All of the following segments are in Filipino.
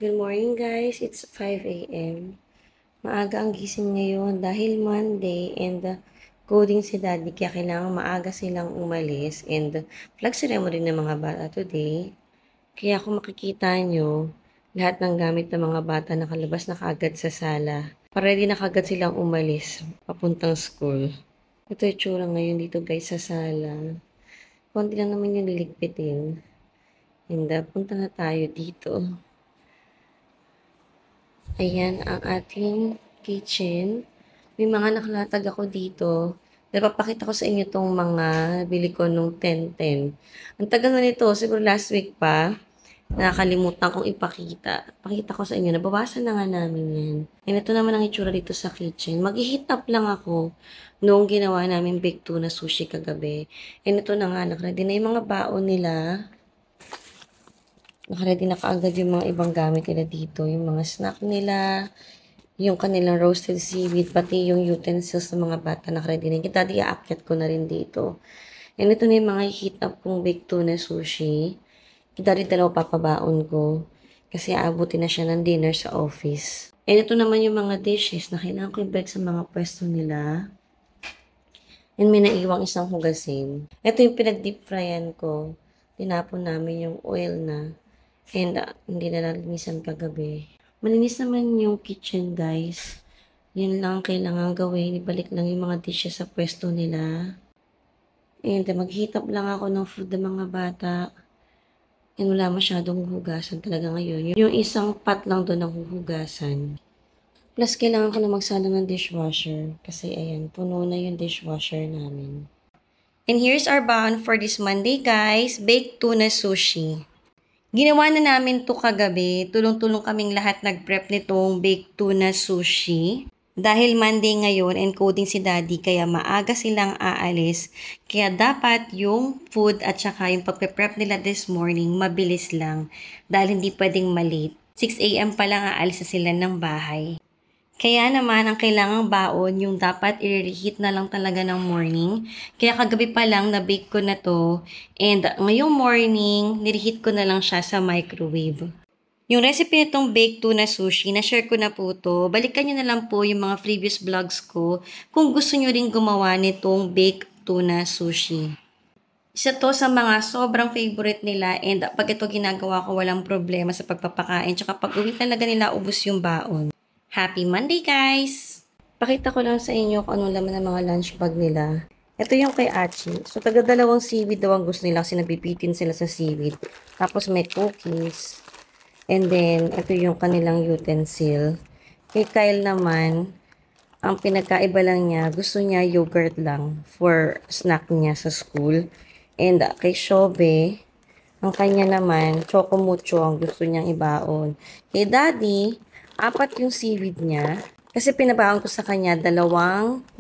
Good morning guys, it's 5 a.m. Maaga ang gising ngayon dahil Monday and coding si daddy kaya kailangan maaga silang umalis and flag ceremony ng mga bata today. Kaya kung makikita nyo, lahat ng gamit ng mga bata nakalabas na kaagad sa sala. Ready na kaagad silang umalis papuntang school. Ito yung tsura ngayon dito guys sa sala. Konti lang naman yung liligpitin. And punta na tayo dito. Ayan ang ating kitchen. May mga nakalatag ako dito. Napapakita ko sa inyo itong mga bili ko nung 10-10. Ang tagal na nito, siguro last week pa. Nakakalimutan kong ipakita. Pakita ko sa inyo, nabawasan na nga namin yan. And ito naman ang itsura dito sa kitchen. Mag-heat up lang ako noong ginawa namin baked tuna sushi kagabi. And ito na nga, nakaready na yung mga baon nila. Nakaready na kaagad yung mga ibang gamit nila dito. Yung mga snack nila, yung kanilang roasted seaweed, pati yung utensils ng mga bata nakaready na. Kita di aakyat ko na rin dito. And ito na yung mga heat up kong baked tuna sushi. Kita rin dalawa papabaon ko. Kasi aabutin na siya ng dinner sa office. And ito naman yung mga dishes na kailangan ko i-break sa mga pwesto nila. And may naiwang isang hugasin. Ito yung pinag-deep fryan ko. Tinapon namin yung oil na. And hindi na nalinisan kagabi. Malinis naman yung kitchen, guys. Yun lang ang kailangan gawin. Ibalik lang yung mga dishes sa pwesto nila. And mag-heat up lang ako ng food ng mga bata. And wala masyadong huhugasan talaga ngayon. Yung isang pot lang doon ang huhugasan. Plus, kailangan ko na magsala ng dishwasher. Kasi ayan, puno na yung dishwasher namin. And here's our baon for this Monday, guys. Baked tuna sushi. Ginawa na namin to kagabi. Tulong-tulong kaming lahat nag-prep nitong baked tuna sushi. Dahil Monday ngayon, encoding si daddy, kaya maaga silang aalis. Kaya dapat yung food at saka yung pagpe-prep nila this morning, mabilis lang. Dahil hindi pwedeng malate. 6 a.m. pa lang aalis na sila ng bahay. Kaya naman, ang kailangang baon, yung dapat i-reheat na lang talaga ng morning. Kaya kagabi pa lang, na-bake ko na to. And ngayong morning, nireheat ko na lang siya sa microwave. Yung recipe nitong baked tuna sushi, na-share ko na po to. Balikan nyo na lang po yung mga previous vlogs ko kung gusto nyo rin gumawa nitong baked tuna sushi. Isa to sa mga sobrang favorite nila and pag ito ginagawa ko walang problema sa pagpapakain. Tsaka pag uwi talaga nila ubos yung baon. Happy Monday, guys! Pakita ko lang sa inyo kung anong laman ng mga lunch bag nila. Ito yung kay Achi. So, taga-dalawang seaweed daw ang gusto nila kasi nabibitin sila sa seaweed. Tapos may cookies. And then, ito yung kanilang utensil. Kay Kyle naman, ang pinagkaiba lang niya, gusto niya yogurt lang for snack niya sa school. And kay Shobe, ang kanya naman, choco mucho ang gusto niyang ibaon. Kay Daddy, 4 yung seaweed niya. Kasi pinabaon ko sa kanya 2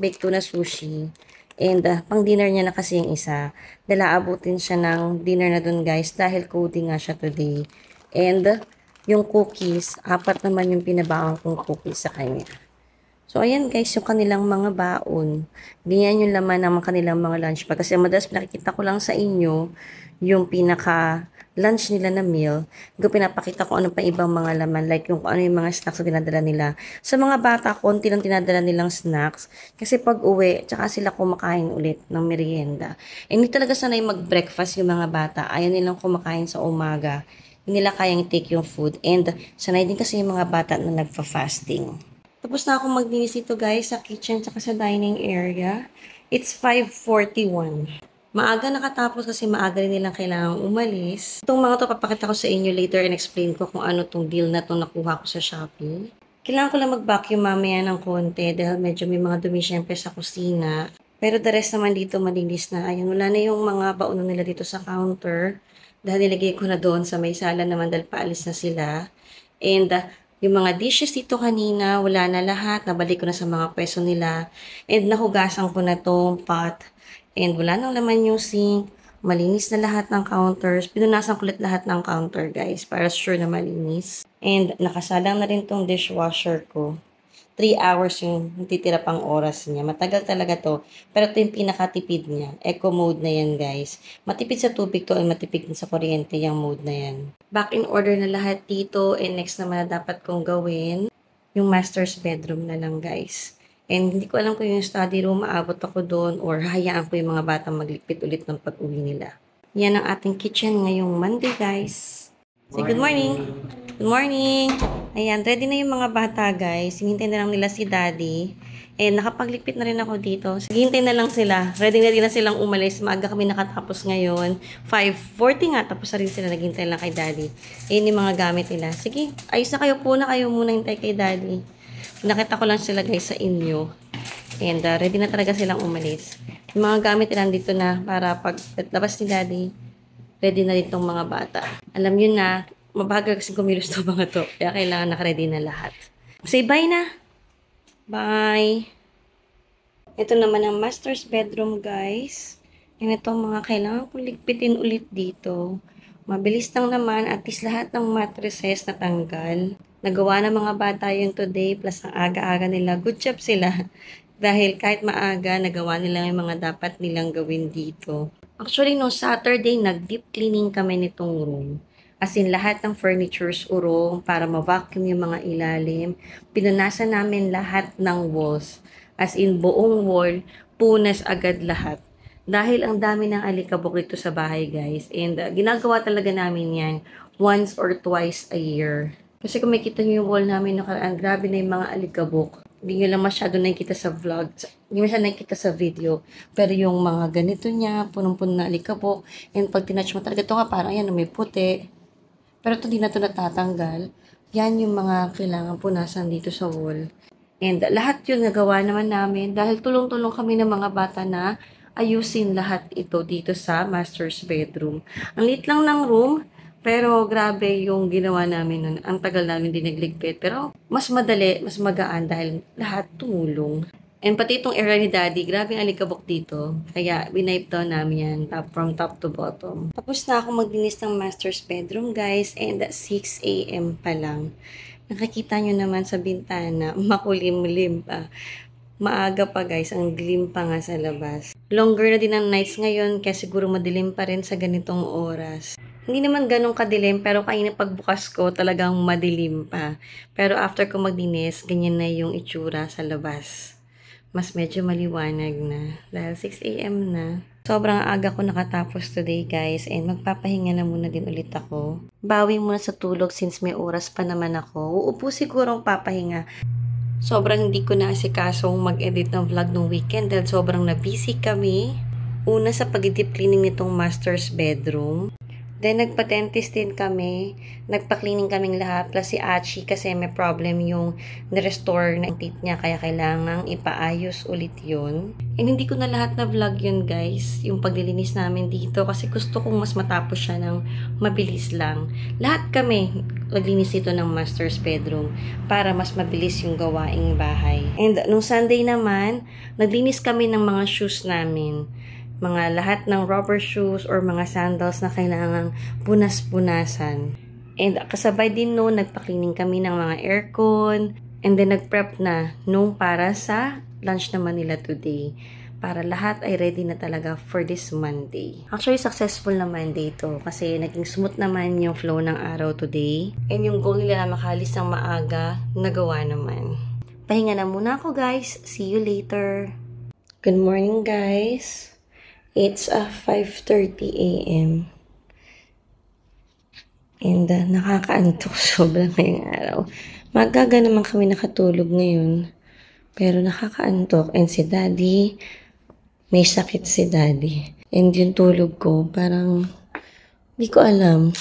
baked tuna sushi. And pang dinner niya na kasi yung isa. Dahil aabutin siya ng dinner na dun guys dahil coding nga siya today. And yung cookies, 4 naman yung pinabaon kong cookies sa kanya. So, ayan guys, yung kanilang mga baon. Ganyan yung laman ng kanilang mga lunch bag. Kasi madalas pinakikita ko lang sa inyo yung pinaka lunch nila na meal. Kung pinapakita ko ano pa ibang mga laman. Like yung ano yung mga snacks na dinadala nila. Sa mga bata, konti lang dinadala nilang snacks. Kasi pag uwi, tsaka sila kumakain ulit ng merienda. Hindi talaga sanay mag-breakfast yung mga bata. Ayaw nilang kumakain sa umaga. Hindi nila kayang take yung food. And sanay din kasi yung mga bata na nagpa-fasting. Tapos na akong maglinis ito guys sa kitchen at sa dining area. It's 5:41. Maaga nakatapos kasi maaga rin nilang kailangang umalis. Itong mga to papakita ko sa inyo later and explain ko kung ano tong deal na itong nakuha ko sa Shopee. Kailangan ko lang mag-vacuum mamaya ng konti dahil medyo may mga dumi syempre sa kusina. Pero the rest naman dito malinis na. Ayun, wala na yung mga baon nila dito sa counter. Dahil nilagay ko na doon sa may sala naman dahil paalis na sila. And yung mga dishes dito kanina, wala na lahat. Nabalik ko na sa mga pwesto nila. And nahugasan ko na tong pot. And wala nang laman yung sink. Malinis na lahat ng counters. Pinunasan ko ulit lahat ng counter, guys. Para sure na malinis. And nakasalang na rin tong dishwasher ko. 3 hours yung titira pang oras niya. Matagal talaga to. Pero ito yung pinakatipid niya. Eco mode na yan, guys. Matipid sa tubig to and matipid din sa kuryente yung mode na yan. Back in order na lahat dito. And next naman na dapat kong gawin, yung master's bedroom na lang, guys. And hindi ko alam kung yung study room, maabot ako doon or hayaan ko yung mga batang magligpit ulit ng pag-uwi nila. Yan ang ating kitchen ngayong Monday, guys. Say good morning! Good morning! Ayan, ready na yung mga bata, guys. Hinihintay na lang nila si Daddy. And nakapagligpit na rin ako dito. Hintay na lang sila. Ready na silang umalis. Maaga kami nakatapos ngayon. 5:40 nga, tapos na rin sila. Naghintay lang kay Daddy. Ayan yung mga gamit nila. Sige, ayos na kayo po na. Kayo muna hintay kay Daddy. Nakita ko lang sila, guys, sa inyo. And ready na talaga silang umalis. Yung mga gamit nila dito na para pag labas ni Daddy, ready na rin itong mga bata. Alam nyo na, mabagal kasi kumilos to mga to. Kaya kailangan naka-ready na lahat. Say bye na! Bye! Ito naman ang master's bedroom, guys. And ito mga kailangan kong ligpitin ulit dito. Mabilis lang naman, at least lahat ng mattresses natanggal. Nagawa ng mga bata yun today, plus ang aga-aga nila. Good job sila. Dahil kahit maaga, nagawa nila yung mga dapat nilang gawin dito. Actually, no Saturday, nag-deep cleaning kami nitong room. As in, lahat ng furnitures urong para ma-vacuum yung mga ilalim. Pinunasan namin lahat ng walls. As in, buong wall, punas agad lahat. Dahil ang dami ng alikabok dito sa bahay, guys. And ginagawa talaga namin yan once or twice a year. Kasi kung makita nyo yung wall namin nakaraan, grabe na yung mga alikabok. Hindi nyo lang masyado nakikita sa vlog. Hindi masyado nakikita sa video. Pero yung mga ganito niya, punong-puno na alikabok. And pag tinatch mo talaga, ito nga parang yan, may puti. Pero ito di na ito natatanggal. Yan yung mga kailangan punasan dito sa wall. And lahat yun nagawa naman namin dahil tulong-tulong kami ng mga bata na ayusin lahat ito dito sa master's bedroom. Ang liit lang ng room, pero grabe yung ginawa namin nun. Ang tagal namin din nagligpit. Pero mas madali, mas magaan dahil lahat tumulong. And pati itong area ni Daddy, grabe ang alikabok dito. Kaya winipe down namin yan from top to bottom. Tapos na ako maglinis ng master's bedroom, guys. And at 6 AM pa lang. Nakikita nyo naman sa bintana, makulimlim pa. Maaga pa, guys, ang dilim pa nga sa labas. Longer na din ang nights ngayon kaya siguro madilim pa rin sa ganitong oras. Hindi naman ganun kadilim pero kanina pagbukas ko talagang madilim pa. Pero after ko maglinis, ganyan na yung itsura sa labas. Mas medyo maliwanag na dahil 6 AM na. Sobrang aga ko nakatapos today, guys, and magpapahinga na muna din ulit ako. Bawi muna sa tulog since may oras pa naman ako. Uupo sigurong papahinga. Sobrang hindi ko naasikasong mag-edit ng vlog nung weekend dahil sobrang na-busy kami. Una sa pag-deep cleaning nitong master's bedroom. Then, nagpa-dentist din kami. Nagpa-cleaning kaming lahat. Plus si Achi kasi may problem yung na-restore ng teeth niya. Kaya kailangang ipaayos ulit yun. And hindi ko na lahat na vlog yun, guys. Yung paglilinis namin dito. Kasi gusto kong mas matapos siya ng mabilis lang. Lahat kami naglinis dito ng master's bedroom. Para mas mabilis yung gawaing bahay. And nung Sunday naman, naglinis kami ng mga shoes namin. Mga lahat ng rubber shoes or mga sandals na kailangang punas-punasan. And kasabay din noon, nagpa-cleaning kami ng mga aircon. And then nag-prep na nung para sa lunch naman nila today. Para lahat ay ready na talaga for this Monday. Actually, successful na Monday to. Kasi naging smooth naman yung flow ng araw today. And yung goal nila na makalis ng maaga, nagawa naman. Pahinga na muna ako, guys. See you later. Good morning, guys. It's 5:30 AM. And nakakaantok sobrang ngayong araw. Magaga naman kami nakatulog ngayon. Pero nakakaantok. And si Daddy, may sakit si Daddy. And yung tulog ko, parang, hindi ko alam.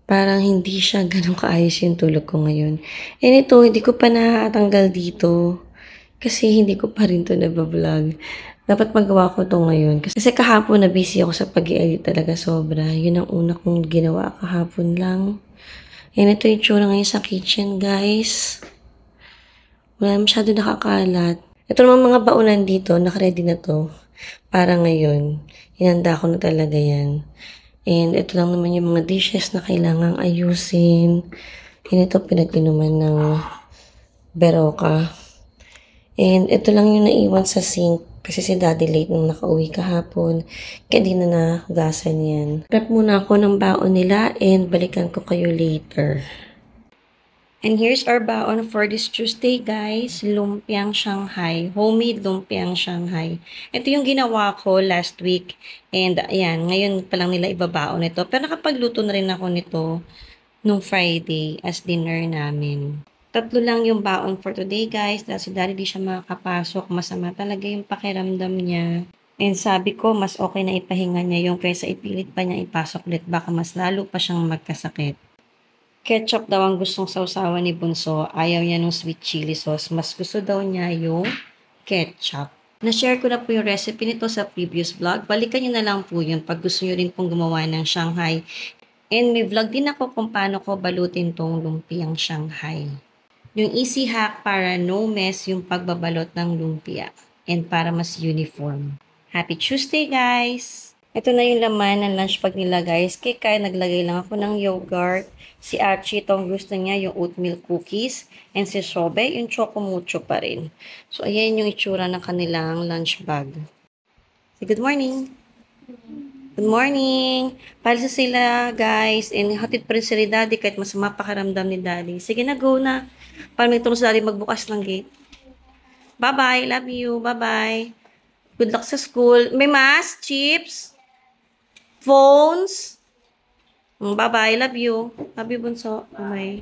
Parang hindi siya ganun kaayos yung tulog ko ngayon. And ito, hindi ko pa nakatanggal dito. Kasi hindi ko pa rin to nabablog. Dapat magawa ko to ngayon. Kasi kahapon na busy ako sa pag-i-edit talaga sobra. Yun ang una kong ginawa kahapon lang. And ito yung tsura ngayon sa kitchen, guys. Wala masyado nakakalat. Ito naman mga baunan dito, nakaready na to. Para ngayon, hinanda ko na talaga yan. And ito lang naman yung mga dishes na kailangang ayusin. And ito pinag-inuman ng Beroka. And ito lang yung naiwan sa sink kasi si daddy late nung nakauwi kahapon. Kaya di na nahugasan yan. Prep muna ako ng baon nila and balikan ko kayo later. And here's our baon for this Tuesday, guys. Lumpiang Shanghai. Homemade lumpiang Shanghai. Ito yung ginawa ko last week. And ayan, ngayon pa lang nila ibabaon ito. Pero nakapagluto na rin ako nito nung Friday as dinner namin. Tatlo lang yung baon for today, guys. Dahil si Daddy di siya makakapasok. Masama talaga yung pakiramdam niya. And sabi ko, mas okay na ipahinga niya yung kaysa ipilit pa niya ipasok ulit. Baka mas lalo pa siyang magkasakit. Ketchup daw ang gustong sausawan ni Bunso. Ayaw niya ng sweet chili sauce. Mas gusto daw niya yung ketchup. Na-share ko na po yung recipe nito sa previous vlog. Balikan niyo na lang po yun pag gusto niyo rin pong gumawa ng Shanghai. And may vlog din ako kung paano ko balutin tong lumpiang Shanghai. Yung easy hack para no mess yung pagbabalot ng lumpia. And para mas uniform. Happy Tuesday, guys! Ito na yung laman ng lunch bag nila, guys. Kaya naglagay lang ako ng yogurt. Si Archie, itong gusto niya yung oatmeal cookies. And si Sobe, yung chocomucho pa rin. So, ayan yung itsura ng kanilang lunch bag. Say good morning! Good morning! Palisa sila, guys. And hatid pa rin sila ni Daddy kahit masama pakaramdam ni Daddy. Sige na, go na. Para may tulong si Daddy magbukas ng gate. Bye-bye. Love you. Bye-bye. Good luck sa school. May mask, chips, phones. Bye-bye. Love you. Love you, Bunso. Bye-bye.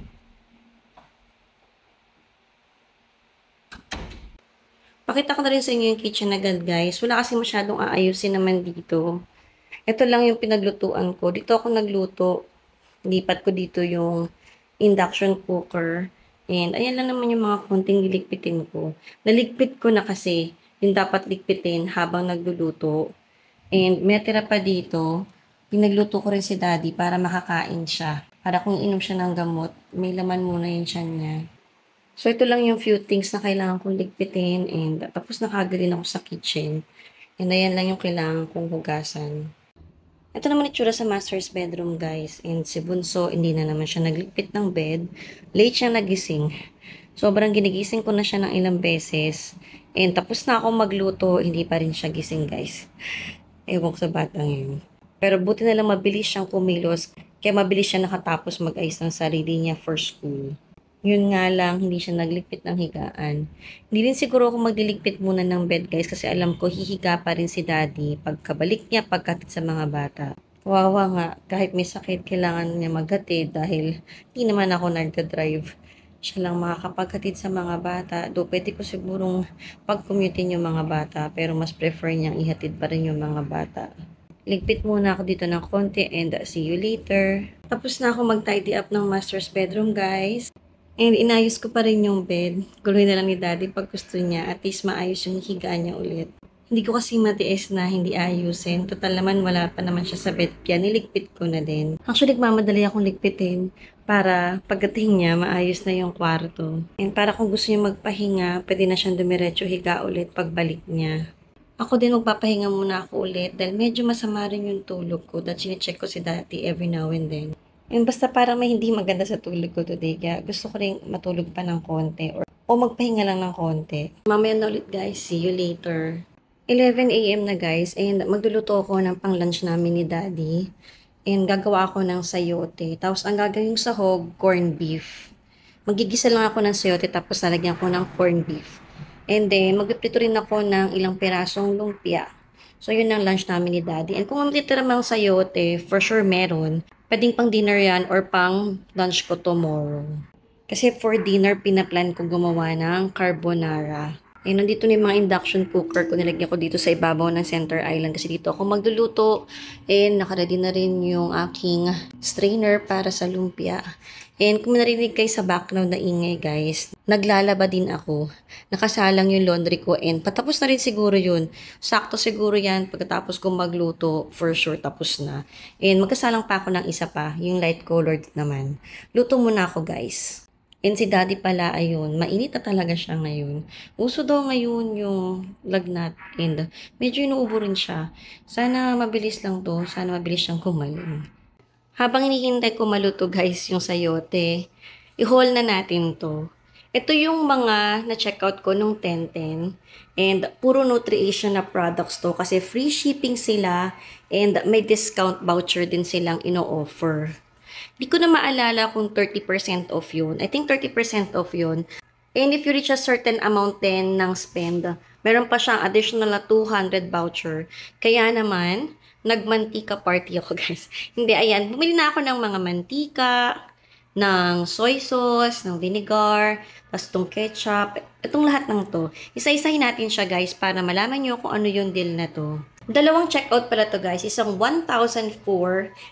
Pakita ko na rin sa inyo yung kitchen agad, guys. Wala kasi masyadong aayusin naman dito. Ito lang yung pinaglutuan ko. Dito ako nagluto. Lipat ko dito yung induction cooker. And ayan lang naman yung mga konting liligpitin ko. Naligpit ko na kasi yung dapat ligpitin habang nagluluto. And may tira pa dito. Pinagluto ko rin si Daddy para makakain siya. Para kung inom siya ng gamot, may laman muna yung tiyan niya. So, ito lang yung few things na kailangan kong ligpitin. And tapos nakagaling ako sa kitchen. And ayan lang yung kailangan kong hugasan. Ito naman itsura sa master's bedroom, guys. And si Bunso, hindi na naman siya nagligpit ng bed. Late siya nagising. Sobrang ginigising ko na siya ng ilang beses. And tapos na ako magluto, hindi pa rin siya gising, guys. Ewan ko sa batang yun. Pero buti na lang mabilis siyang kumilos. Kaya mabilis siya nakatapos mag-ayos ng sarili niya for school. Yun nga lang, hindi siya nagligpit ng higaan. Hindi rin siguro ako magliligpit muna ng bed, guys, kasi alam ko hihiga pa rin si Daddy pagkabalik niya pagkatid sa mga bata. Kawawa nga, kahit may sakit, kailangan niya maghatid dahil hindi naman ako nagda-drive. Siya lang makakapaghatid sa mga bata. Do pwede ko sigurong pag-commutein yung mga bata, pero mas prefer niyang ihatid pa rin yung mga bata. Ligpit muna ako dito ng konti and see you later. Tapos na ako mag-tidy up ng master's bedroom, guys. And inayos ko pa rin yung bed. Guluhin na lang ni Daddy pag gusto niya. At least maayos yung higaan niya ulit. Hindi ko kasi matiis na hindi ayusin. Total naman wala pa naman siya sa bed. Kaya niligpit ko na din. Actually, nagmamadali akong ligpitin para pagdating niya maayos na yung kwarto. And para kung gusto niya magpahinga, pwede na siyang dumiretso higa ulit pagbalik niya. Ako din magpapahinga muna ako ulit dahil medyo masama rin yung tulog ko. Dahil sine-check ko si Daddy every now and then. And basta parang may hindi maganda sa tulog ko today. Kaya gusto ko rin matulog pa ng konti o magpahinga lang ng konti. Mamaya na ulit, guys. See you later. 11 AM na, guys. And magluluto ako ng pang-lunch namin ni Daddy. And gagawa ako ng sayote. Tapos ang gagawin sa sahog, corned beef. Magigisa lang ako ng sayote tapos lalagyan ko ng corned beef. And then, magpiprito rin ako ng ilang pirasong lumpia. So, yun ang lunch namin ni Daddy. And kung matitira mang sayote, for sure meron. Pwedeng pang dinner yan or pang lunch ko tomorrow. Kasi for dinner, pinaplan ko gumawa ng carbonara. Eh, nandito na yung mga induction cooker ko. Nilagyan ko dito sa ibabaw ng center island. Kasi dito ako magluluto. And nakaready na rin yung aking strainer para sa lumpia. And kung narinig kayo sa background na ingay, guys, naglalaba din ako. Nakasalang yung laundry ko and patapos na rin siguro yun. Sakto siguro yan pagkatapos kong magluto, for sure tapos na. And magkasalang pa ako ng isa pa, yung light colored naman. Luto muna ako, guys. And si Daddy pala, ayun, mainit na talaga siya ngayon. Uso daw ngayon yung lagnat and medyo inuubo rin siya. Sana mabilis lang to, sana mabilis siyang kumaling. Habang hinihintay ko maluto, guys, yung sayote, i-haul na natin to. Ito yung mga na-checkout ko nung 1010 and puro nutrition na products to kasi free shipping sila and may discount voucher din silang ino-offer. Di ko na maalala kung 30% off yun. I think 30% off yun. And if you reach a certain amount din ng spend, meron pa siyang additional na 200 voucher. Kaya naman, nagmantika party ako guys. Hindi, ayan, bumili na ako ng mga mantika, ng soy sauce, ng vinegar, tapos itong ketchup, itong lahat ng to. Isa-isahin natin siya guys para malaman nyo kung ano yung deal na to. Dalawang checkout pala to guys, isang 1,004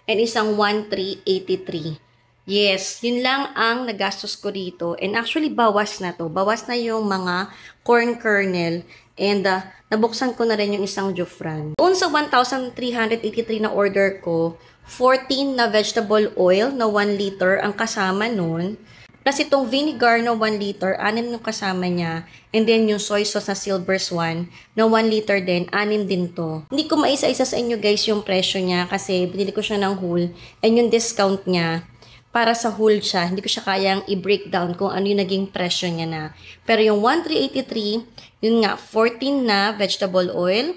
and isang 1,383. Yes, yun lang ang nagastos ko dito. And actually, bawas na to. Bawas na yung mga corn kernel. And nabuksan ko na rin yung isang Jufran. Doon sa 1,383 na order ko, 14 na vegetable oil na 1 liter ang kasama nun. Plus itong vinegar na 1 liter, 6 yung kasama niya. And then yung soy sauce na Silver Swan na 1 liter din, 6 din to. Hindi ko maisa-isa sa inyo guys yung presyo niya kasi binili ko siya ng whole. And yung discount niya, para sa whole siya, hindi ko siya kayang i-breakdown kung ano yung naging presyo niya na. Pero yung 1,383, yun nga, 14 na vegetable oil,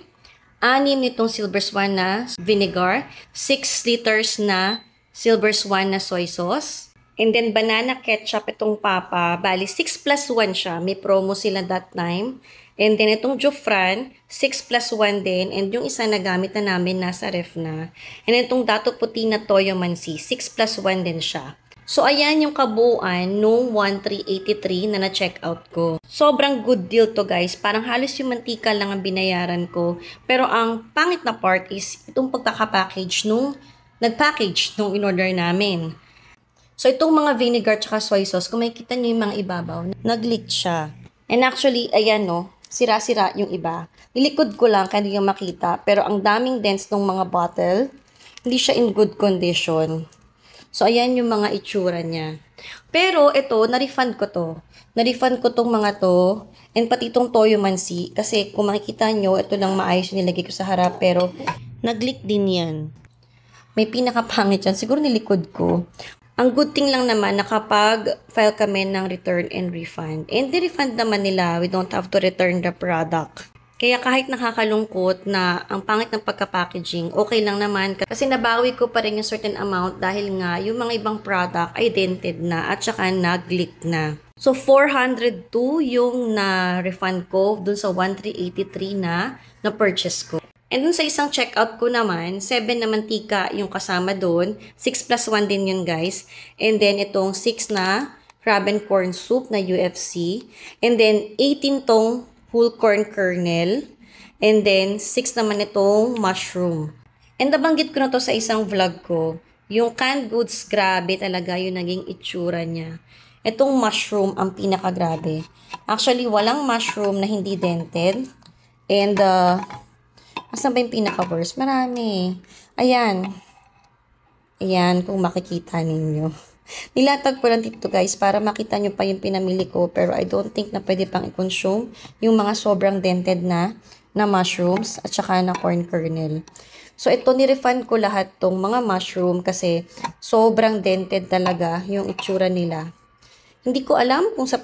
6 nitong Silver Swan na vinegar, 6 liters na Silver Swan na soy sauce, and then banana ketchup itong papa, bali 6 plus 1 siya, may promo sila that time. And then itong Jufran, 6 plus 1 din. And yung isa na gamit na namin nasa ref na. And itong Dato Puti na Toyo Mansi, 6 plus 1 din siya. So ayan yung kabuuan nung 1,383 na na-check out ko. Sobrang good deal to guys. Parang halos yung mantika lang ang binayaran ko. Pero ang pangit na part is itong pagkakapackage nung nag-package nung in-order namin. So itong mga vinegar tsaka soy sauce, kung makikita nyo yung mga ibabaw, nag-leak siya. And actually, ayan no, sira-sira yung iba. Nilikod ko lang kaya hindi yung makita. Pero ang daming dents ng mga bottle, hindi siya in good condition. So, ayan yung mga itsura niya. Pero, ito, na-refund ko to. Na-refund ko tong mga to. And pati itong Toyo Mansi. Kasi, kung makikita nyo, ito lang maayos yung nilagay ko sa harap. Pero, nag-leak din yan. May pinakapangit yan. Siguro nilikod ko. Ang good thing lang naman, nakapag-file kami ng return and refund. And the-refund naman nila, we don't have to return the product. Kaya kahit nakakalungkot na ang pangit ng pagka-packaging, okay lang naman. Kasi nabawi ko pa rin yung certain amount dahil nga yung mga ibang product ay dented na at saka nag-leak na. So, 402 yung na-refund ko dun sa 1,383 na na-purchase ko. And dun sa isang checkout ko naman, 7 na mantika yung kasama dun. 6 plus 1 din yun guys. And then itong 6 na crab and corn soup na UFC. And then 18 tong whole corn kernel. And then 6 naman itong mushroom. And nabanggit ko na to sa isang vlog ko. Yung canned goods, grabe talaga yung naging itsura niya. Itong mushroom ang pinakagrabe. Actually, walang mushroom na hindi dented. And, asan ba yung pinaka-worst? Marami. Ayan. Ayan, kung makikita ninyo. Nilatag ko lang dito guys para makita nyo pa yung pinamili ko. Pero I don't think na pwede pang i-consume yung mga sobrang dented na mushrooms at saka na corn kernel. So ito ni-refund ko lahat tong mga mushroom kasi sobrang dented talaga yung itsura nila. Hindi ko alam kung sa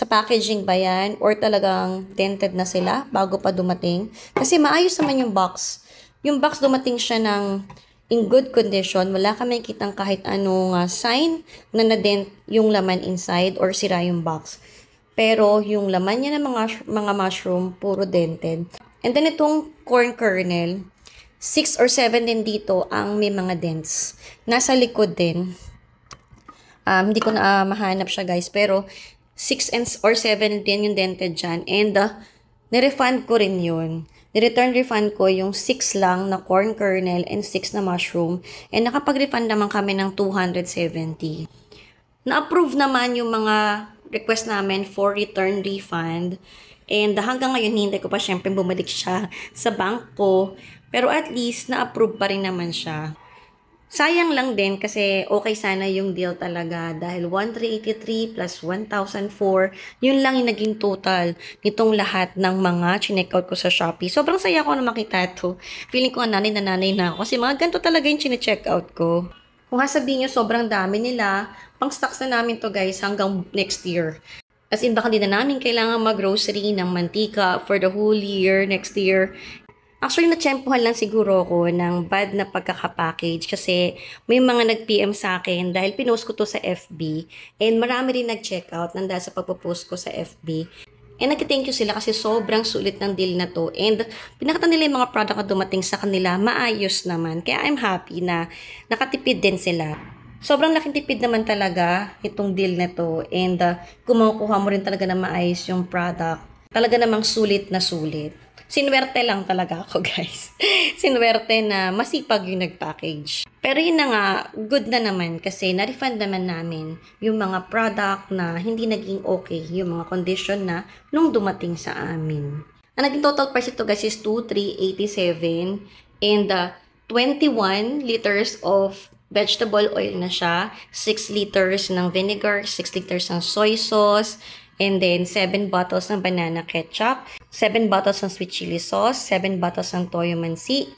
packaging ba yan or talagang dented na sila bago pa dumating. Kasi maayos naman yung box. Yung box dumating siya ng in good condition. Wala kami kitang kahit anong sign na na-dent yung laman inside or sira yung box. Pero yung laman niya ng mga mushroom, puro dented. And then itong corn kernel, 6 or 7 din dito ang may mga dents. Nasa likod din. Hindi ko na mahanap siya guys. Pero 6 or 7 din yung dented dyan. And nirefund ko rin yun. Ni-return refund ko yung 6 lang na corn kernel and 6 na mushroom. And nakapag-refund naman kami ng 270. Na-approve naman yung mga request namin for return refund. And hanggang ngayon, hindi ko pa syempre bumalik siya sa bank ko. Pero at least, na-approve pa rin naman siya. Sayang lang din kasi okay sana yung deal talaga dahil 1,383 plus 1,004, yun lang yung naging total nitong lahat ng mga chinekout ko sa Shopee. Sobrang saya ko na makita ito. Feeling ko nanay na ako kasi mga ganito talaga yung chine-checkout ko. Kung sasabihin nyo sobrang dami nila, pang stocks na namin to guys hanggang next year. As in, baka di na namin kailangan mag-grocery ng mantika for the whole year, next year. Actually, natsyempohan lang siguro ako ng bad na pagkakapackage kasi may mga nag-PM sa akin dahil pinost ko to sa FB and marami rin nag-checkout nang dahil sa pagpo-post ko sa FB. And nag-thank you sila kasi sobrang sulit ng deal na to and pinakita nila yung mga product na dumating sa kanila, maayos naman. Kaya I'm happy na nakatipid din sila. Sobrang laking tipid naman talaga itong deal na to and kumukuha mo rin talaga na maayos yung product. Talaga namang sulit na sulit. Sinwerte lang talaga ako, guys. Sinwerte na masipag yung nag-package. Pero yun na nga, good na naman kasi na-refund naman namin yung mga product na hindi naging okay, yung mga condition na nung dumating sa amin. Ang naging total price ito, guys, is 2,387 and 21 liters of vegetable oil na siya, 6 liters ng vinegar, 6 liters ng soy sauce, and then 7 bottles ng banana ketchup, 7 bottles ng sweet chili sauce, 7 bottles ng toyo mansi,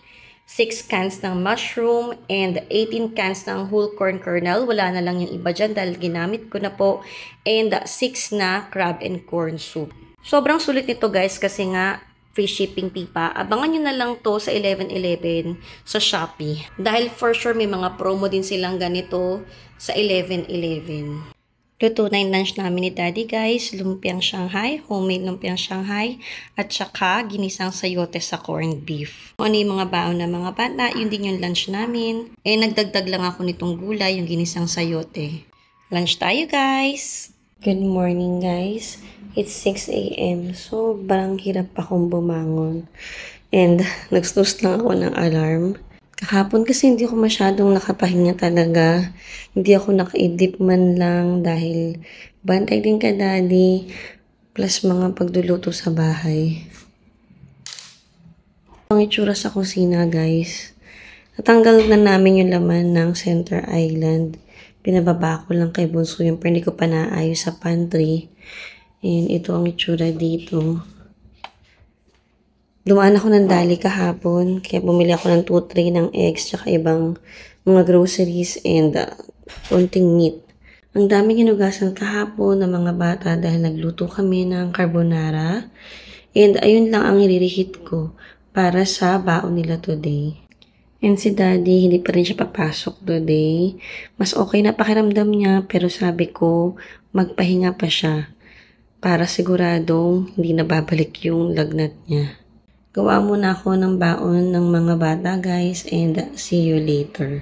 6 cans ng mushroom, and 18 cans ng whole corn kernel. Wala na lang yung iba dyan dahil ginamit ko na po. And 6 na crab and corn soup. Sobrang sulit nito guys kasi nga free shipping pipa. Abangan nyo na lang to sa 11/11 sa Shopee. Dahil for sure may mga promo din silang ganito sa 11/11. Luto na yung lunch namin ni Daddy guys, lumpiang Shanghai, homemade lumpiang Shanghai, at saka ginisang sayote sa corned beef. Kung ano yung mga baon ng mga bata, yun din yung lunch namin. Eh, nagdagdag lang ako nitong gulay, yung ginisang sayote. Lunch tayo guys! Good morning guys! It's 6 a.m. Sobrang hirap akong bumangon. And nag-snooze lang ako ng alarm. Kahapon kasi hindi ako masyadong nakapahinga talaga. Hindi ako nakaidip man lang dahil bantay din ka daddy plus mga pagduluto sa bahay. Ang itsura sa kusina guys. Natanggal na namin yung laman ng center island. Pinababa ko lang kay Bunso yung pero hindi ko pa naayos sa pantry. And ito ang itsura dito. Dumaan ako ng Dali kahapon, kaya bumili ako ng 2 tray ng eggs, tsaka ibang mga groceries and konting meat. Ang daming hinugasan kahapon ng mga bata dahil nagluto kami ng carbonara. And ayun lang ang i-reheat ko para sa baon nila today. And si Daddy, hindi pa rin siya papasok today. Mas okay na pakiramdam niya, pero sabi ko, magpahinga pa siya para siguradong hindi na babalik yung lagnat niya. Gawa muna ako ng baon ng mga bata guys and see you later.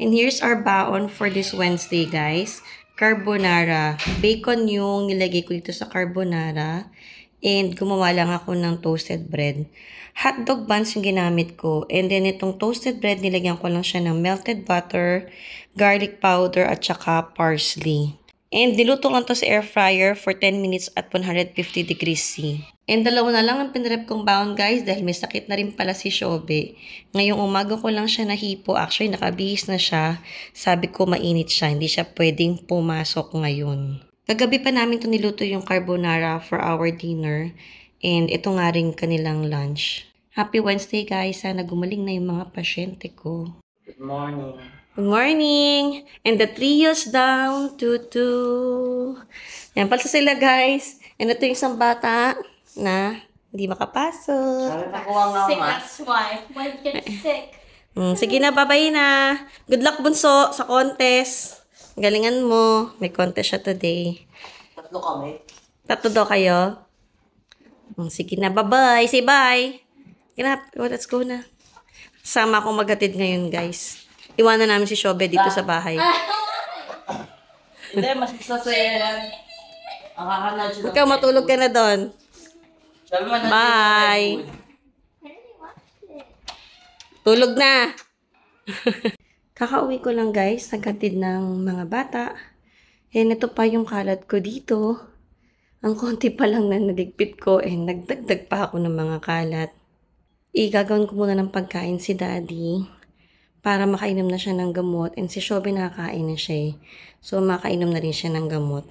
And here's our baon for this Wednesday guys. Carbonara. Bacon yung nilagay ko dito sa carbonara. And gumawa lang ako ng toasted bread. Hotdog buns yung ginamit ko. And then itong toasted bread, nilagyan ko lang siya ng melted butter, garlic powder at saka parsley. And niluto lang to sa air fryer for 10 minutes at 150 degrees C. And dalawa na lang ang pinrep kong baon guys dahil may sakit na rin pala si Shobe. Ngayong umaga ko lang siya nahipo. Actually, nakabihis na siya. Sabi ko mainit siya. Hindi siya pwedeng pumasok ngayon. Kagabi pa namin to niluto yung carbonara for our dinner. And ito nga rin kanilang lunch. Happy Wednesday guys. Sana gumaling na yung mga pasyente ko. Good morning. Good morning! And the trio's down, tutu. Yan pala sila guys. And ito yung isang bata na hindi makapasok. Sabi nakuha nga Sick, ma. that's why. When you get sick. Sige na, bye-bye na. Good luck, Bunso, sa contest. Galingan mo. May contest siya today. 3 kami. 3 daw kayo. Sige na, bye-bye. Say bye. Sige na, let's go na. Sama akong maghatid ngayon, guys. Iwanan namin si Shobe dito sa bahay. Hindi, mas gusto sa'yo yan. Ang kakanal siya. Ikaw, matulog ka na doon. Sabi mo na. Bye. Tulog na. Kakauwi ko lang guys, naghatid ng mga bata. And ito pa yung kalat ko dito. Ang konti pa lang na naligpit ko and nagdagdag pa ako ng mga kalat. Igagawin ko muna ng pagkain si Daddy para makainom na siya ng gamot. And si Shobe nakakain na siya eh. So makainom na rin siya ng gamot.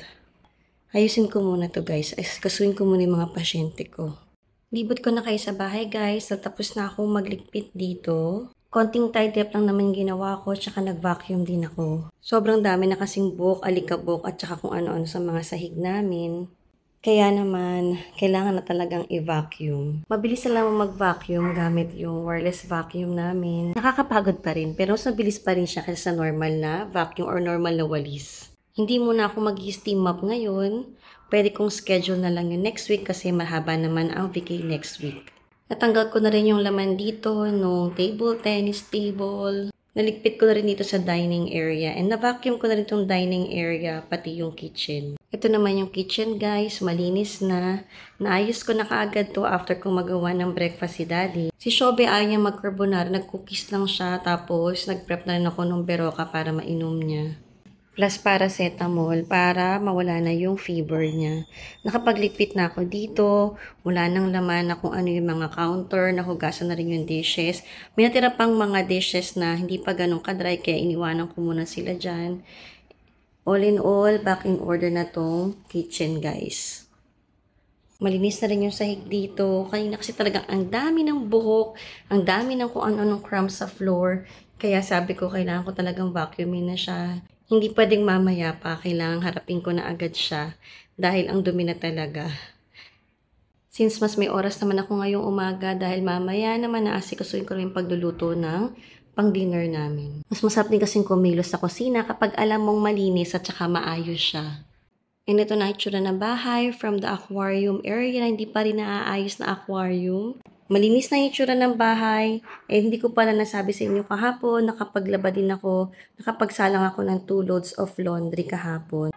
Ayusin ko muna to guys. Kasuin ko muna yung mga pasyente ko. Libot ko na kayo sa bahay guys. Tapos na akong magligpit dito. Konting tidy up lang naman ginawa ko, tsaka nag-vacuum din ako. Sobrang dami na kasing buhok, alikabok, at tsaka kung ano-ano sa mga sahig namin. Kaya naman, kailangan na talagang i-vacuum. Mabilis na lang mag-vacuum gamit yung wireless vacuum namin. Nakakapagod pa rin, pero mas mabilis pa rin siya kaysa sa normal na vacuum or normal na walis. Hindi muna ako mag-steam up ngayon. Pwede kong schedule na lang yung next week kasi mahaba naman ang vacay next week. Natanggal ko na rin yung laman dito nung table, tennis table. Naligpit ko na rin dito sa dining area. And na-vacuum ko na rin itong dining area, pati yung kitchen. Ito naman yung kitchen guys, malinis na. Naayos ko na kaagad to after kong magawa ng breakfast si daddy. Si Shobe ayaw niya mag-carbonara, nag-cookies lang siya. Tapos nag-prep na rin ako ng beroka para mainom niya. Plus paracetamol para mawala na yung fever niya. Nakapagligpit na ako dito. Wala nang laman na kung ano yung mga counter. Nahugasan na rin yung dishes. May natira pang mga dishes na hindi pa ganun kadry kaya iniwanan ko muna sila dyan. All in all, back in order na tong kitchen guys. Malinis na rin yung sahig dito. Kanina kasi talagang ang dami ng buhok. Ang dami ng kung ano-anong crumbs sa floor. Kaya sabi ko kailangan ko talagang vacuumin na siya. Hindi pwedeng mamaya pa, kailangang harapin ko na agad siya dahil ang dumi na talaga. Since mas may oras naman ako ngayong umaga dahil mamaya naman naasikasuin ko rin yung pagluluto ng pang-dinner namin. Mas masarap din kasing kumilos sa kusina kapag alam mong malinis at saka maayos siya. And ito na itsura ng bahay from the aquarium area na hindi pa rin naaayos na aquarium. Malinis na yung itsura ng bahay. Hindi ko pala nasabi sa inyo kahapon, nakapaglaba din ako, nakapagsalang ako ng 2 loads of laundry kahapon.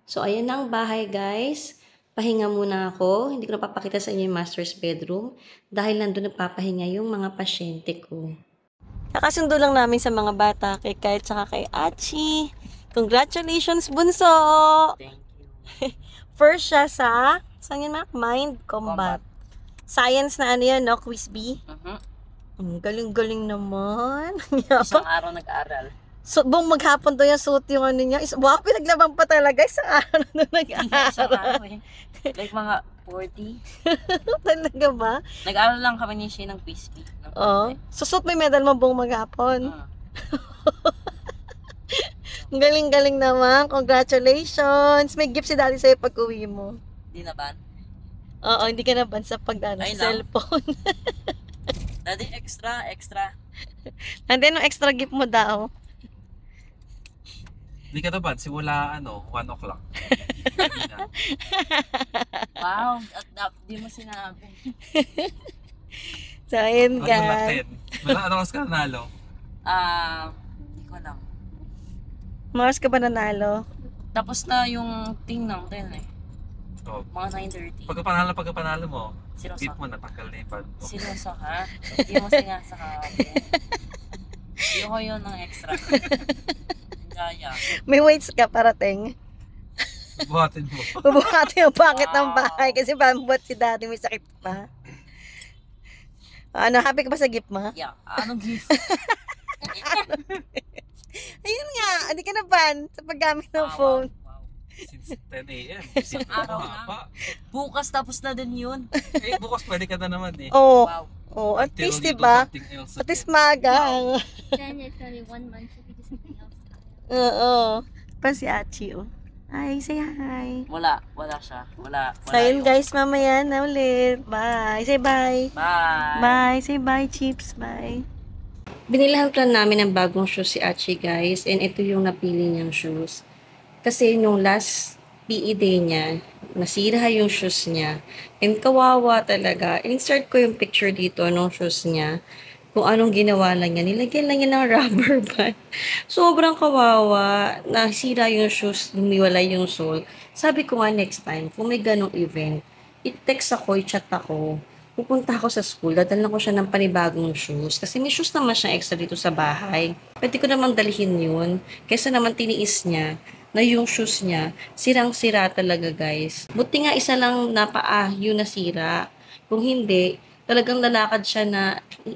So, ayan na ang bahay guys. Pahinga muna ako. Hindi ko napapakita sa inyo yung master's bedroom dahil nandun nagpapahinga yung mga pasyente ko. Kakasundo lang namin sa mga bata, kay Kai at kay Achi. Congratulations, bunso! Thank you. First siya sa, saan yun Mind Combat. Science na ano yan, no? Quiz B. Galing-galing naman. Isang araw nag-aral. So, buong maghapon daw yung suot yung ano niya. Wow, pinaglaban pa talaga. Isang araw na Isang nag-aaral. araw eh. Like mga 40. Talaga ba? Nag-aral lang kami ni Shay ng crispy. Oo. Susot may medal mo buong maghapon. Ang galing-galing naman. Congratulations. May gift si daddy sa'yo pag uwi mo. Di na ba? Oo, hindi ka naban sa pag-ano, Ay, sa lang. cellphone. Daddy, extra. Nandun yung extra gift mo daw. Hindi ka naman, simula 1 o'clock. Wow, at di mo sinabi. So, ayun Ano guys. Ano ka nanalo? Hindi ko alam. Mars ka ba nanalo? Tapos na yung thing ng 10 eh. Oh. Mga 9:30. Pagkapanalo mo, Seryoso. gift mo natanggal na yung pad mo. Seryoso ha? Hindi mo sinasakabi. Ayoko yun ng extra. Gaya. May weights ka parating. Buhatin mo. Bubuhati yung bakit ng Wow. bahay kasi pambuhat si daddy may sakit pa. Ano, happy ka ba sa gift mo? Yeah. Anong gift? Ayun nga, hindi ka na ban sa paggamit ng phone. Wow. Since 10 a.m. Isang araw lang. Pa. Bukas tapos na din yun. Bukas pwede ka na naman eh. Oo. Wow. Oh, at Until least you do diba? something else At least again. maga. Then it's only 1 month if you do something else. Oo. Pa si Achi, oh. Hi, say hi. Wala siya. Wala So, ayun yun. guys, mamaya na ulit. Bye. Say bye. Bye. Bye. Say bye, Chips. Bye. Binilahan plan namin ng bagong shoes si Achi, guys. And ito yung napili niyang shoes. Kasi nung last PE day niya, nasira yung shoes niya. And kawawa talaga. Insert ko yung picture dito ng shoes niya. Kung anong ginawa lang niya. Nilagyan lang niya ng rubber band. Sobrang kawawa. Nasira yung shoes, lumiwalay yung sole. Sabi ko nga next time, kung may ganong event, i-text ako, i-chat ako. Pupunta ako sa school, dadalhan ko siya ng panibagong shoes. Kasi may shoes naman siya extra dito sa bahay. Pwede ko namang dalhin yun. Kaysa naman tiniis niya na yung shoes niya, sirang-sira talaga guys. Buti nga isa lang na paa yung nasira. Kung hindi, talagang lalakad siya na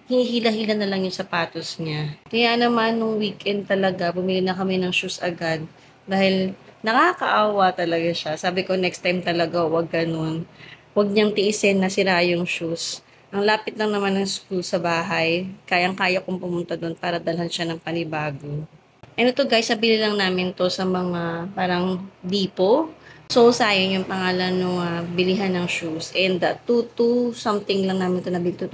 hinihila-hila na lang yung sapatos niya. Kaya naman nung weekend talaga, bumili na kami ng shoes agad. Dahil nakakaawa talaga siya. Sabi ko next time talaga, wag ganun. Huwag niyang tiisin na sira yung shoes. Ang lapit lang naman ng school sa bahay. Kayang-kaya kong pumunta doon para dalhan siya ng panibago. And ito guys, nabili lang namin to sa mga parang Dipo. So, sayang yung pangalan ng bilihan ng shoes. And 2 something lang namin ito nabili. 2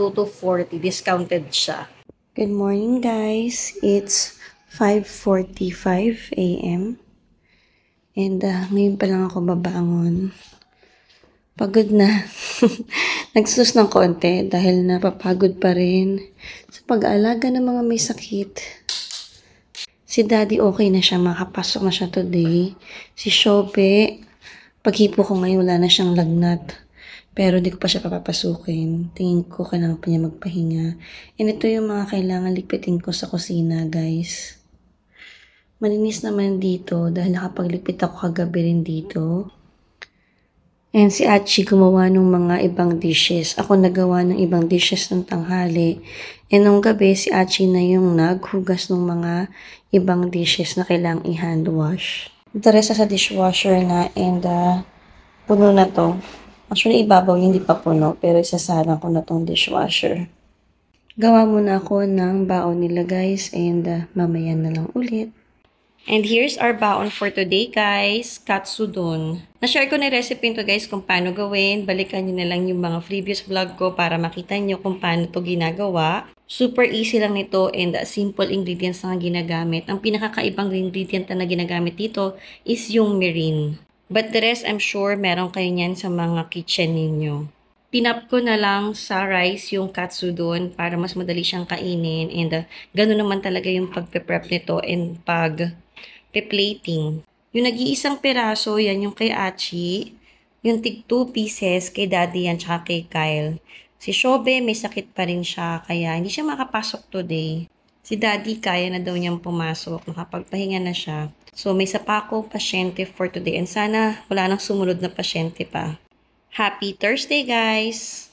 discounted siya. Good morning guys. It's 5:45 a.m. And ngayon pa lang ako babangon. Pagod na. Nagsus ng konti dahil napapagod pa rin sa pag-aalaga ng mga may sakit. Si Daddy okay na siya, makapasok na siya today. Si Shobe, paghipo ko ngayon wala na siyang lagnat. Pero di ko pa siya papapasukin. Tingin ko kailangan pa niya magpahinga. And ito yung mga kailangan lipitin ko sa kusina, guys. Malinis naman dito dahil nakapagligpit ako kagabi rin dito. And si Achi gumawa ng mga ibang dishes. Ako nagawa ng ibang dishes ng tanghali. And nung gabi, si Achi na yung naghugas ng mga ibang dishes na kailangang i-hand wash. Ito rest sa dishwasher na and puno na to. Actually, ibabaw hindi pa puno pero isasalang ko na tong dishwasher. Gawa muna ako ng baon nila guys and mamaya na lang ulit. And here's our baon for today, guys. Katsudon. Na-share ko na recipe nito, guys, kung paano gawin. Balikan nyo na lang yung mga previous vlog ko para makita nyo kung paano to ginagawa. Super easy lang nito and simple ingredients na ginagamit. Ang pinakakaibang ingredient na ginagamit dito is yung mirin. But the rest, I'm sure, meron kayo niyan sa mga kitchen ninyo. Tinap ko na lang sa rice yung katsudon para mas madali siyang kainin. And ganun naman talaga yung pagpe-prep nito and pag-plating. Yung nag-iisang piraso, yan yung kay Achi. Yung tig 2 pieces kay Daddy yan tsaka kay Kyle. Si Shobe may sakit pa rin siya kaya hindi siya makapasok today. Si Daddy kaya na daw niyang pumasok. Nakapagpahinga na siya. So may sapako pasyente for today. And sana wala nang sumunod na pasyente pa. Happy Thursday, guys!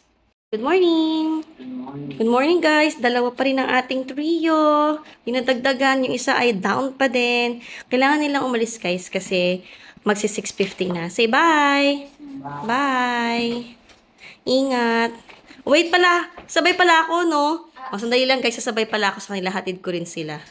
Good morning! Good morning, guys! Dalawa pa rin ang ating trio. Dinadagdagan, yung isa ay down pa din. Kailangan nilang umalis, guys, kasi magsi 6:50 na. Say bye! Bye! Ingat! Wait pala! Sabay pala ako, no? O, sandali lang, guys. Sasabay pala ako sa kanila. Hatid ko rin sila.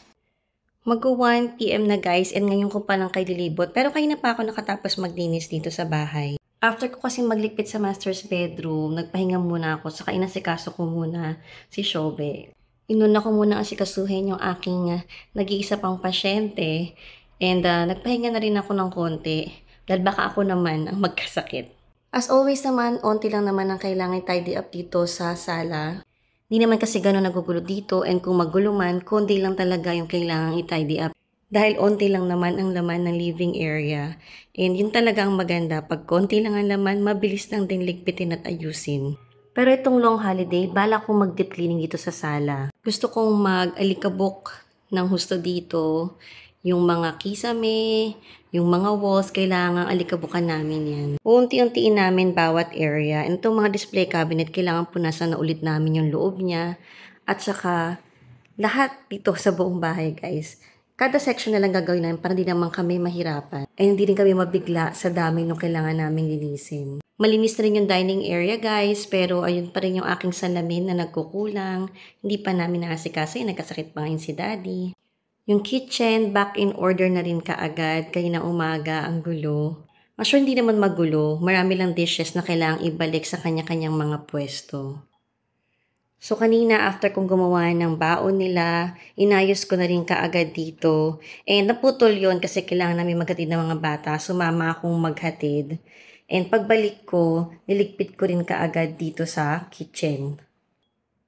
Mag-1 p.m. na, guys. And ngayon ko pa lang kay Lilibot. Pero kayo na pa ako nakatapos maglinis dito sa bahay. After ko kasi magligpit sa master's bedroom, nagpahinga muna ako, saka inasikaso ko muna si Shobe. Inuna ko muna asikasuhin yung aking nag-iisa pang pasyente and nagpahinga na rin ako ng konti dahil baka ako naman ang magkasakit. As always naman, onti lang naman ang kailangan tidy up dito sa sala. Hindi naman kasi gano'n nagugulo dito and kung magulo man, konti lang talaga yung kailangan i-tidy up. Dahil onti lang naman ang laman ng living area. And yun talaga ang maganda. Pag konti lang ang laman, mabilis lang din ligpitin at ayusin. Pero itong long holiday, bala kong mag-deep cleaning dito sa sala. Gusto kong mag-alikabok ng husto dito. Yung mga kisame, yung mga walls, kailangan alikabukan namin yan. Unti-untiin namin bawat area. And itong mga display cabinet, kailangan punasan na ulit namin yung loob niya. At saka, lahat dito sa buong bahay, guys. Kada section na lang gagawin namin para di naman kami mahirapan. Ay hindi rin kami mabigla sa dami nung kailangan namin linisin. Malinis na rin yung dining area guys, pero ayun pa rin yung aking salamin na nagkukulang. Hindi pa namin naasikaso yung nagkasakit pa ngayon si Daddy. Yung kitchen, back in order na rin kaagad. Kaya na umaga, ang gulo. Actually hindi naman magulo. Marami lang dishes na kailangang ibalik sa kanya-kanyang mga pwesto. So, kanina, after kong gumawa ng baon nila, inayos ko na rin kaagad dito. And naputol yon kasi kailangan namin maghatid ng mga bata. Sumama akong maghatid. And pagbalik ko, niligpit ko rin kaagad dito sa kitchen.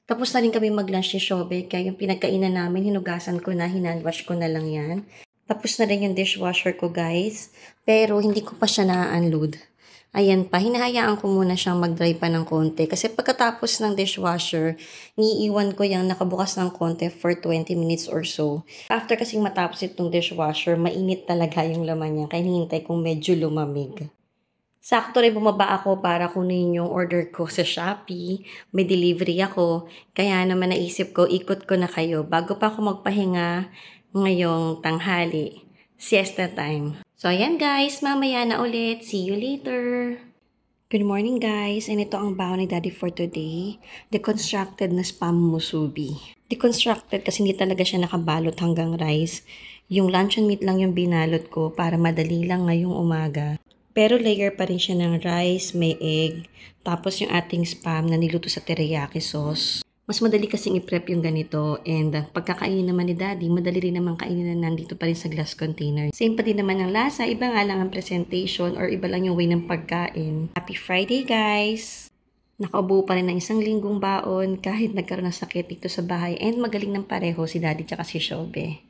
Tapos na rin kami mag-lunch ni Shobe. Kaya yung pinagkainan namin, hinugasan ko na, hinandwash ko na lang yan. Tapos na rin yung dishwasher ko, guys. Pero hindi ko pa siya na-unload. Ayan pa, hinahayaan ko muna siyang mag-dry pa ng konti. Kasi pagkatapos ng dishwasher, niiwan ko yung nakabukas ng konti for 20 minutes or so. After kasing matapos itong dishwasher, mainit talaga yung laman niya. Kaya hinihintay kong medyo lumamig. Sakto rin bumaba ako para kunin yung order ko sa Shopee. May delivery ako. Kaya naman naisip ko, ikot ko na kayo bago pa ako magpahinga ngayong tanghali. Siesta time. So, ayan guys. Mamaya na ulit. See you later. Good morning guys, and ito ang baon ni Daddy for today. Deconstructed na spam musubi. Deconstructed kasi hindi talaga siya nakabalot hanggang rice. Yung luncheon meat lang yung binalot ko para madali lang ngayong umaga. Pero layer pa rin siya ng rice, may egg, tapos yung ating spam na niluto sa teriyaki sauce. Mas madali kasing i-prep yung ganito and pagkakainin naman ni Daddy, madali rin naman kainin na nandito pa rin sa glass container. Same pa din naman ang lasa, iba nga lang ang presentation or iba lang yung way ng pagkain. Happy Friday guys! Nakaubo pa rin ng 1 linggong baon kahit nagkaroon ng sakit dito sa bahay and magaling ng pareho si Daddy tsaka si Shobe.